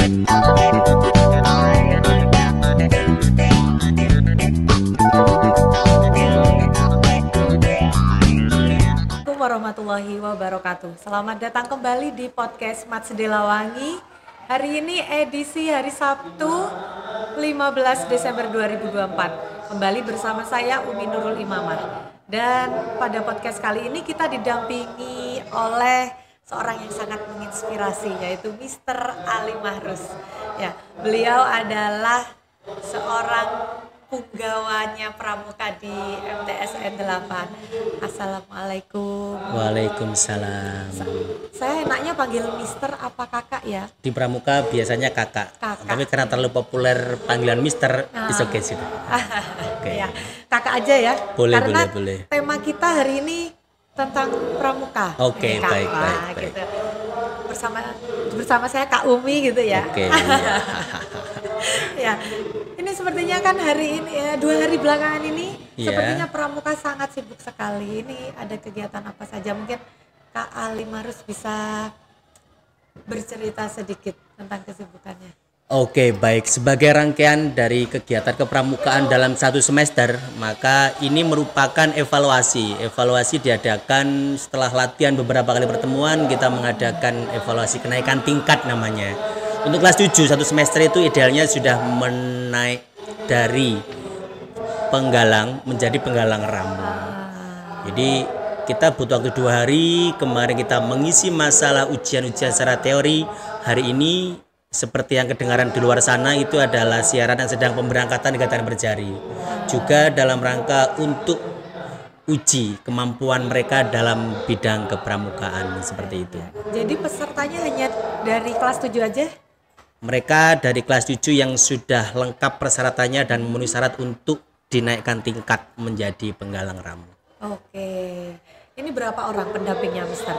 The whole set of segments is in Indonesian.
Assalamualaikum warahmatullahi wabarakatuh. Selamat datang kembali di podcast Mat Sedelawangi. Hari ini edisi hari Sabtu 15 Desember 2024. Kembali bersama saya Umi Nurul Imamah. Dan pada podcast kali ini kita didampingi oleh seorang yang sangat menginspirasi, yaitu Mr. Ali Mahrus. Ya, beliau adalah seorang punggawanya pramuka di MTSN 8. Assalamualaikum. Waalaikumsalam. Saya enaknya panggil Mister apa kakak ya? Di pramuka biasanya kakak. Tapi karena terlalu populer panggilan Mister, it's okay sih. Okay. Ya, kakak aja ya. Boleh, karena boleh. Tema kita hari ini tentang pramuka. Oke, baik. Gitu. Bersama saya Kak Umi gitu ya. Oke. Iya. Ya, ini sepertinya kan hari ini ya, 2 hari belakangan ini sepertinya pramuka sangat sibuk sekali. Ini ada kegiatan apa saja? Mungkin Kak Ali Mahrus bisa bercerita sedikit tentang kesibukannya. Oke, baik. Sebagai rangkaian dari kegiatan kepramukaan dalam satu semester, maka ini merupakan evaluasi. Evaluasi diadakan setelah latihan beberapa kali pertemuan, kita mengadakan evaluasi kenaikan tingkat namanya. Untuk kelas 7 satu semester itu idealnya sudah menaik dari penggalang menjadi penggalang ramu. Jadi kita butuh waktu 2 hari. Kemarin kita mengisi masalah ujian-ujian secara teori. Hari ini seperti yang kedengaran di luar sana itu adalah siaran yang sedang pemberangkatan kegiatan berjari. Juga dalam rangka untuk uji kemampuan mereka dalam bidang kepramukaan seperti itu. Jadi pesertanya hanya dari kelas 7 aja? Mereka dari kelas 7 yang sudah lengkap persyaratannya dan memenuhi syarat untuk dinaikkan tingkat menjadi penggalang ramu. Oke. Ini berapa orang pendampingnya, Mister?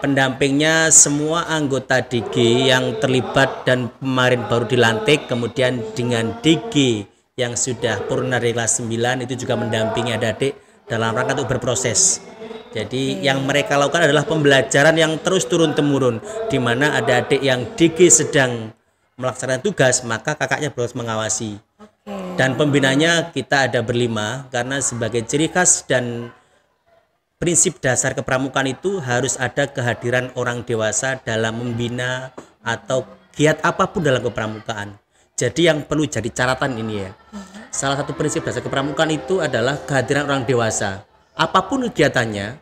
Pendampingnya semua anggota DG yang terlibat dan kemarin baru dilantik, kemudian dengan DG yang sudah purna dari kelas 9 itu juga mendampingi adik-adik dalam rangka untuk berproses. Jadi yang mereka lakukan adalah pembelajaran yang terus turun-temurun, di mana ada adik yang DG sedang melaksanakan tugas, maka kakaknya harus mengawasi. Dan pembinanya kita ada berlima, karena sebagai ciri khas dan prinsip dasar kepramukaan itu harus ada kehadiran orang dewasa dalam membina atau giat apapun dalam kepramukaan. Jadi yang perlu jadi catatan ini ya, salah satu prinsip dasar kepramukaan itu adalah kehadiran orang dewasa. Apapun kegiatannya,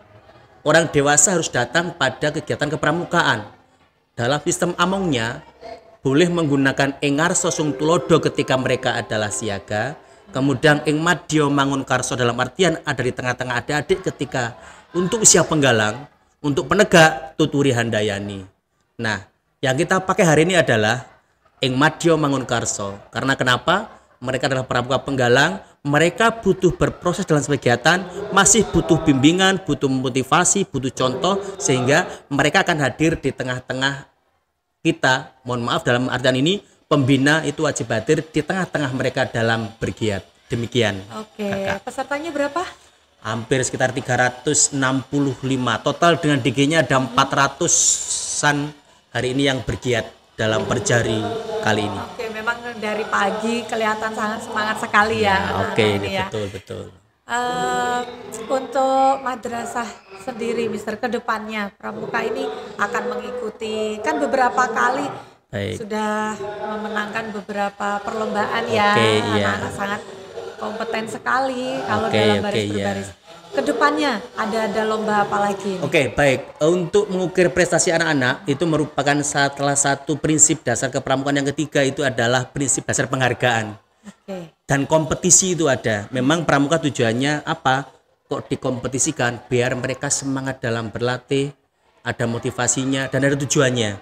orang dewasa harus datang pada kegiatan kepramukaan. Dalam sistem amongnya boleh menggunakan engar sosung tulodo ketika mereka adalah siaga, kemudian ing madya mangun karso dalam artian ada di tengah-tengah adik-adik ketika untuk usia penggalang, untuk penegak tuturi handayani. Nah, yang kita pakai hari ini adalah ing madya mangun karso. Karena kenapa? Mereka adalah pramuka penggalang, mereka butuh berproses dalam kegiatan, masih butuh bimbingan, butuh motivasi, butuh contoh, sehingga mereka akan hadir di tengah-tengah kita. Mohon maaf, dalam artian ini pembina itu wajib hadir di tengah-tengah mereka dalam bergiat. Demikian. Oke, pesertanya berapa? Hampir sekitar 365 total, dengan DG-nya ada 400-an hari ini yang bergiat dalam perjari kali ini. Oke, memang dari pagi kelihatan sangat semangat sekali ya. Oke, ini ya. Betul. Untuk madrasah sendiri, Mister, ke depannya pramuka ini akan mengikuti, kan beberapa kali sudah memenangkan beberapa perlombaan ya. Anak-anak sangat kompeten sekali kalau dalam baris berbaris. Kedepannya ada lomba apa lagi? Oke, baik. Untuk mengukir prestasi anak-anak itu merupakan salah satu prinsip dasar kepramukaan. Yang ketiga itu adalah prinsip dasar penghargaan. Dan kompetisi itu ada. Memang pramuka tujuannya apa? Kok dikompetisikan? Biar mereka semangat dalam berlatih, ada motivasinya dan ada tujuannya.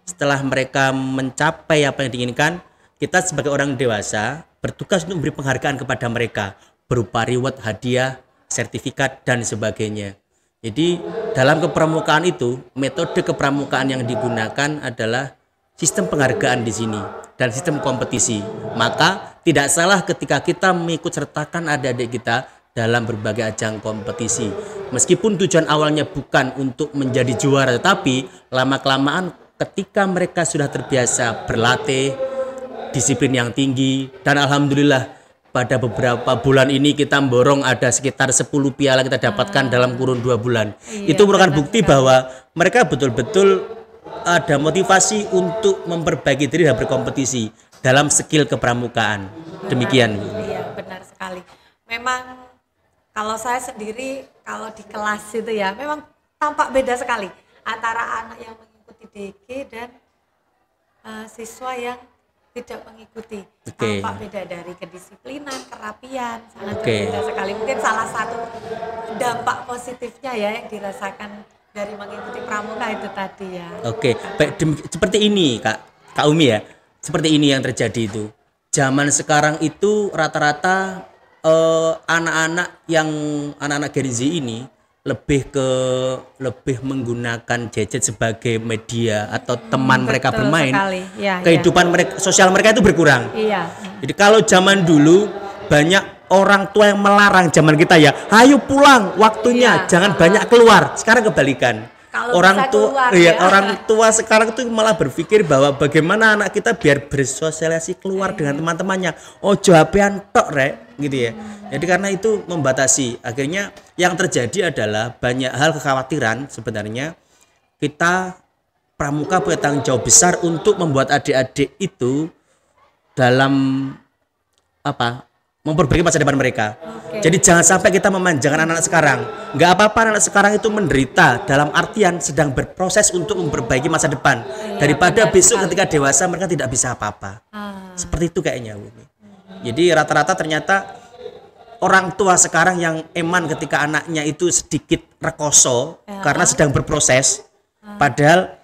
Setelah mereka mencapai apa yang diinginkan, kita sebagai orang dewasa bertugas untuk memberi penghargaan kepada mereka berupa reward, hadiah, sertifikat dan sebagainya. Jadi dalam kepramukaan itu, metode kepramukaan yang digunakan adalah sistem penghargaan di sini dan sistem kompetisi. Maka tidak salah ketika kita mengikut sertakan adik-adik kita dalam berbagai ajang kompetisi. Meskipun tujuan awalnya bukan untuk menjadi juara, tetapi lama-kelamaan ketika mereka sudah terbiasa berlatih, disiplin yang tinggi, dan alhamdulillah pada beberapa bulan ini kita borong ada sekitar 10 piala kita dapatkan dalam kurun 2 bulan. Itu merupakan bukti bahwa mereka betul-betul ada motivasi untuk memperbaiki diri dan berkompetisi dalam skill kepramukaan. Demikian. Iya, benar sekali. Memang kalau saya sendiri kalau di kelas itu ya memang tampak beda sekali antara anak yang mengikuti DG dan siswa yang tidak mengikuti. Tampak beda dari kedisiplinan, kerapian, sangat berbeda sekali. Mungkin salah satu dampak positifnya ya yang dirasakan dari mengikuti pramuka itu tadi ya. Baik, seperti ini Kak Umi ya. Seperti ini yang terjadi itu. Zaman sekarang itu rata-rata anak-anak Gen Z ini lebih menggunakan gadget sebagai media atau teman mereka bermain. Ya, kehidupan mereka, sosial mereka itu berkurang. Iya. Jadi kalau zaman dulu banyak orang tua yang melarang zaman kita ya, ayo pulang waktunya, jangan banyak keluar. Sekarang kebalikan. Kalau orang tua keluar, orang tua sekarang itu malah berpikir bahwa bagaimana anak kita biar bersosialisasi keluar dengan teman-temannya. Ojo HP-an tok rek gitu ya. Jadi karena itu membatasi. Akhirnya yang terjadi adalah banyak hal kekhawatiran sebenarnya. Kita pramuka punya tanggung jawab besar untuk membuat adik-adik itu dalam memperbaiki masa depan mereka. Jadi jangan sampai kita memanjakan anak-anak sekarang. Nggak apa-apa anak sekarang itu menderita dalam artian sedang berproses untuk memperbaiki masa depan. Daripada besok ketika dewasa mereka tidak bisa apa-apa. Seperti itu kayaknya. Jadi rata-rata ternyata orang tua sekarang yang eman ketika anaknya itu sedikit rekoso karena sedang berproses. Padahal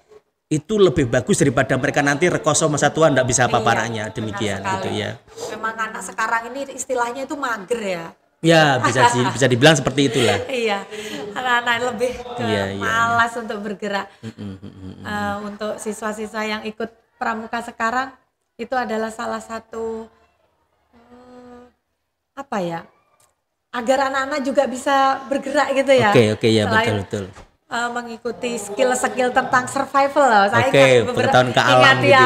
itu lebih bagus daripada mereka nanti rekoso masa tua nggak bisa apa-apa anaknya. Demikian gitu ya. Memang anak sekarang ini istilahnya itu mager ya. Ya bisa dibilang seperti itulah. Iya, anak-anak lebih malas untuk bergerak. Untuk siswa-siswa yang ikut pramuka sekarang itu adalah salah satu agar anak-anak juga bisa bergerak gitu ya. Oke ya, betul. Mengikuti skill tentang survival loh. Saya pengetahuan ke alam gitu ya.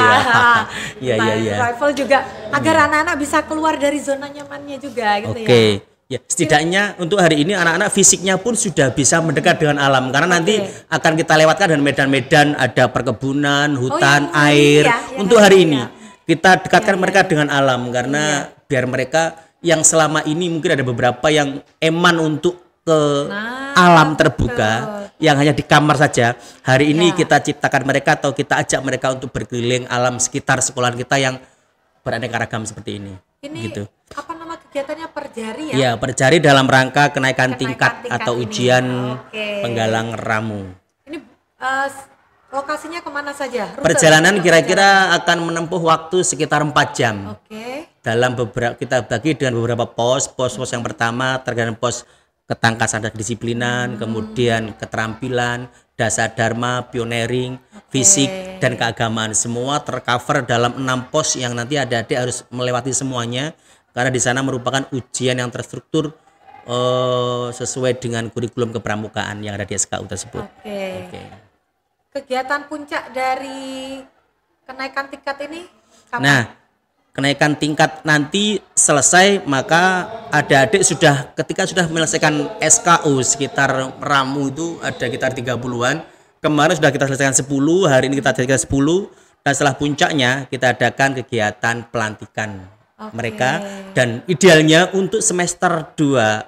Iya. Survival juga agar anak-anak bisa keluar dari zona nyamannya juga gitu ya. Ya, setidaknya untuk hari ini anak-anak fisiknya pun sudah bisa mendekat dengan alam karena nanti akan kita lewatkan dengan medan-medan ada perkebunan, hutan, air. Untuk hari ini kita dekatkan mereka dengan alam karena biar mereka yang selama ini mungkin ada beberapa yang eman untuk ke alam terbuka yang hanya di kamar saja. Hari ini kita ciptakan mereka atau kita ajak mereka untuk berkeliling alam sekitar sekolahan kita yang beraneka ragam seperti ini. Ini gitu. Apa nama kegiatannya Perjari ya? Ya, Perjari dalam rangka kenaikan tingkat atau ujian penggalang ramu. Ini lokasinya kemana saja? Perjalanan kira-kira akan menempuh waktu sekitar 4 jam. Dalam kita bagi dengan beberapa pos yang pertama terkait pos ketangkasan dan kedisiplinan, kemudian keterampilan, dasar dharma, pioneering, fisik dan keagamaan, semua tercover dalam 6 pos yang nanti adik-adik harus melewati semuanya karena di sana merupakan ujian yang terstruktur sesuai dengan kurikulum kepramukaan yang ada di SKU tersebut. Kegiatan puncak dari kenaikan tingkat ini kapan? Nah, kenaikan tingkat nanti selesai maka adik-adik ketika sudah menyelesaikan SKU sekitar ramu itu ada sekitar 30-an. Kemarin sudah kita selesaikan 10, hari ini kita selesaikan 10 dan setelah puncaknya kita adakan kegiatan pelantikan mereka dan idealnya untuk semester 1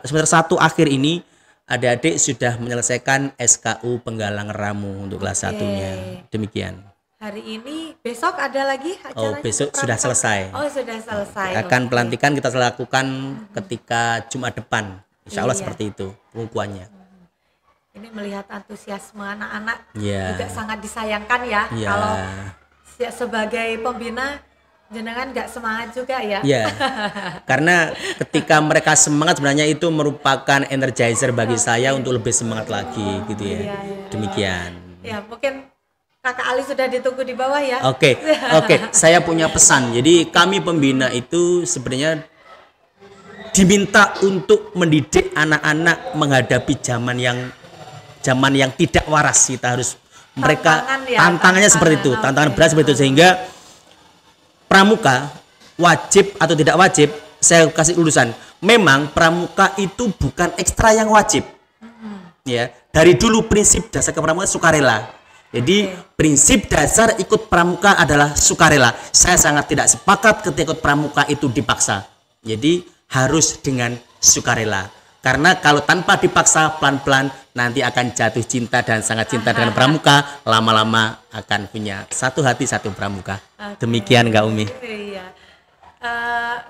akhir ini adik-adik sudah menyelesaikan SKU penggalang ramu untuk kelas 1-nya. Demikian. Hari ini, besok ada lagi acaranya? Besok sudah selesai. Sudah selesai. Akan pelantikan kita lakukan ketika Jumat depan. Insya Allah seperti itu pengukuhannya. Ini melihat antusiasme anak-anak juga sangat disayangkan ya. Kalau sebagai pembina jenengan nggak semangat juga ya. Iya. Karena ketika mereka semangat sebenarnya itu merupakan energizer bagi saya untuk lebih semangat lagi gitu ya. Demikian. Ya, mungkin Kakak Ali sudah ditunggu di bawah ya. Oke. Saya punya pesan. Jadi kami pembina itu sebenarnya diminta untuk mendidik anak-anak menghadapi zaman yang tidak waras. Kita harus mereka tantangannya seperti itu, tantangan berat seperti itu, sehingga pramuka wajib atau tidak wajib, saya kasih lulusan. Memang pramuka itu bukan ekstra yang wajib. Ya, dari dulu prinsip dasar kepramukaan sukarela. Jadi prinsip dasar ikut pramuka adalah sukarela. Saya sangat tidak sepakat ketika ikut pramuka itu dipaksa. Jadi harus dengan sukarela. Karena kalau tanpa dipaksa, pelan-pelan nanti akan jatuh cinta dan sangat cinta dengan pramuka. Lama-lama akan punya satu hati satu pramuka. Demikian Kak Umi. Iya.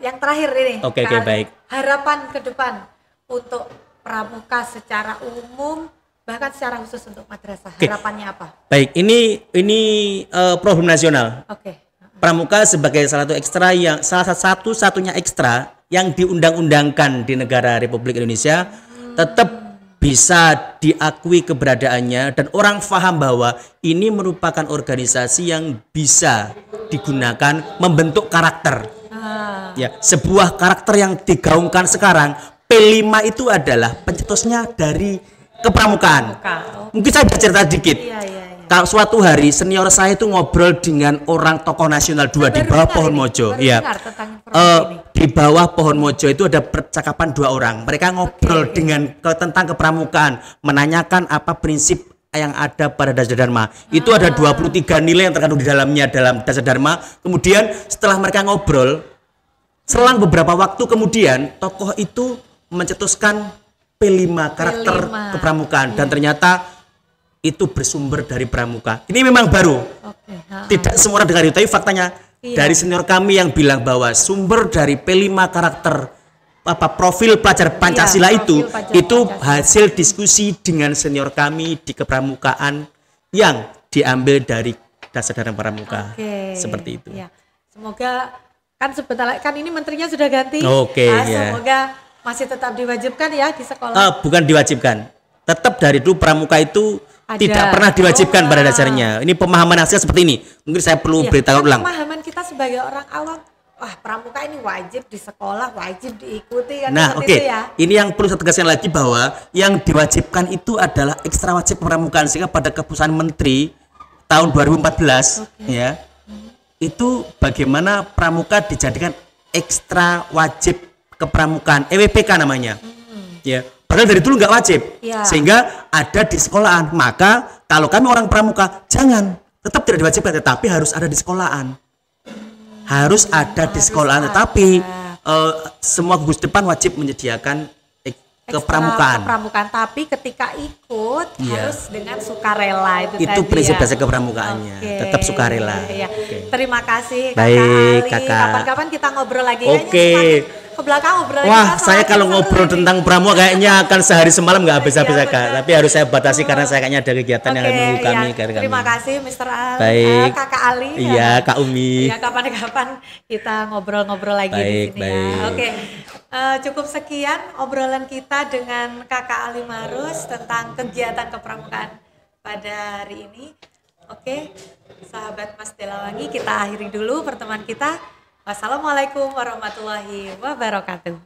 Yang terakhir ini. Oke, baik. Harapan ke depan untuk pramuka secara umum, bahkan secara khusus untuk madrasah. Harapannya apa? Baik, ini problem nasional. Pramuka sebagai salah satu-satunya ekstra yang diundang-undangkan di negara Republik Indonesia tetap bisa diakui keberadaannya dan orang paham bahwa ini merupakan organisasi yang bisa digunakan membentuk karakter. Ya, sebuah karakter yang digaungkan sekarang, P5 itu adalah pencetusnya dari kepramukaan. Mungkin saya bercerita dikit. Kalau suatu hari senior saya itu ngobrol dengan orang tokoh nasional dua di bawah pohon mojo. Iya. Di bawah pohon mojo itu ada percakapan dua orang. Mereka ngobrol tentang kepramukaan, menanyakan apa prinsip yang ada pada dasar dharma. Itu ada 23 nilai yang terkandung di dalamnya dalam dasar dharma. Kemudian setelah mereka ngobrol, selang beberapa waktu kemudian tokoh itu mencetuskan P5 karakter kepramukaan dan ternyata itu bersumber dari pramuka. Ini memang baru. Tidak semua orang dengar itu, tapi faktanya dari senior kami yang bilang bahwa sumber dari P5 karakter profil pelajar Pancasila itu hasil diskusi dengan senior kami di kepramukaan yang diambil dari dasar dharma pramuka. Seperti itu. Ya. Semoga kan sebentar kan ini menterinya sudah ganti. Semoga masih tetap diwajibkan ya di sekolah. Bukan diwajibkan. Tetap dari dulu pramuka itu tidak pernah diwajibkan pada dasarnya. Ini pemahaman hasil seperti ini. Mungkin saya perlu beritahu ulang. Pemahaman kita sebagai orang awam, wah pramuka ini wajib di sekolah, wajib diikuti kan. Nah, ini yang perlu saya tegaskan lagi bahwa yang diwajibkan itu adalah ekstra wajib pramukaan, sehingga pada keputusan Menteri tahun 2014 ya. Itu bagaimana pramuka dijadikan ekstra wajib kepramukaan, EWPK namanya. Ya. Padahal dari dulu nggak wajib, sehingga ada di sekolahan. Maka kalau kami orang pramuka, jangan, tetap tidak diwajibkan, tetapi harus ada di sekolahan. Harus ada di sekolahan, tetapi semua gugus depan wajib menyediakan kepramukaan. Tapi ketika ikut harus dengan sukarela itu prinsip dasar kepramukaannya. Tetap sukarela. Terima kasih Kakak Baik, Ali. Kakak. Kapan-kapan kita ngobrol lagi. Ke belakang ngobrol lagi. Wah, saya kalau ngobrol tentang pramuka kayaknya akan sehari semalam nggak habis-habis Kak. Tapi harus saya batasi karena saya kayaknya ada kegiatan yang menunggu kami. Terima kasih Mr. Ali. Baik. Kakak Ali. Iya, Kak Umi. Ya, kapan-kapan kita ngobrol-ngobrol lagi di sini ya. Cukup sekian obrolan kita dengan Kakak Ali Marus tentang kegiatan kepramukaan pada hari ini. Sahabat Mas Delawangi, kita akhiri dulu pertemuan kita. Wassalamualaikum warahmatullahi wabarakatuh.